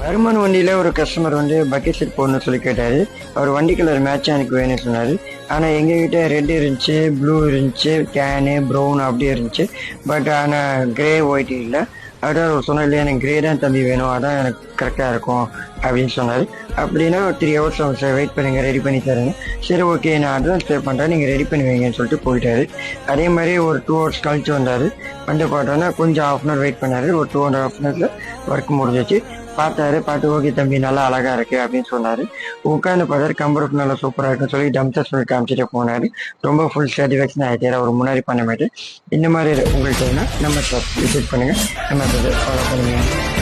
அருமன் வண்டியில் ஒரு customer bucket set போடணும்னு சொல்லி கேட்டார். அவர் வண்டி கலர் மேட்சாக எனக்கு வேணும்னு சொன்னார். ஆனால் எங்ககிட்ட ரெட் இருந்துச்சு, ப்ளூ இருந்துச்சு, டேனு ப்ரௌன் அப்படியே இருந்துச்சு. பட் ஆனால் கிரே ஒயிட் இல்லை. அதான் அவர் சொன்னார், இல்லையா எனக்கு கிரே தான் தம்பி வேணும், அதான் எனக்கு கரெக்டாக இருக்கும் அப்படின்னு சொன்னார். அப்படின்னா ஒரு 3 hours சார் வெயிட் பண்ணுங்கள், ரெடி பண்ணி தரேங்க. சரி ஓகே, நான் அட்வான்ஸ் பே பண்ணுறேன், நீங்கள் ரெடி பண்ணி வைங்கன்னு சொல்லிட்டு போயிட்டாரு. அதே மாதிரி ஒரு 2 hours கழிச்சு வந்தார். பார்த்தோன்னா கொஞ்சம் ½ hour வெயிட் பண்ணார். ஒரு 2.5 hours ஒர்க் முடிஞ்சிச்சு. பார்த்து ஓகே தம்பி நல்லா அழகா இருக்கு அப்படின்னு சொன்னாரு. உட்காந்து பார்த்தாரு, கம்ப்யூட்டர் நல்லா சூப்பராக இருக்குன்னு சொல்லி டம்ஸை சொல்லி காமிச்சிட்டு போனாரு. ரொம்ப ஃபுல் சாட்டிஸ்ஃபேக்ஷன் ஆகிட்டாரு அவர் முன்னாடி பண்ண மாட்டேன். இந்த மாதிரி உங்கள்கிட்ட நம்ம விசிட் பண்ணுங்க, நம்ம ஃபாலோ பண்ணுங்க.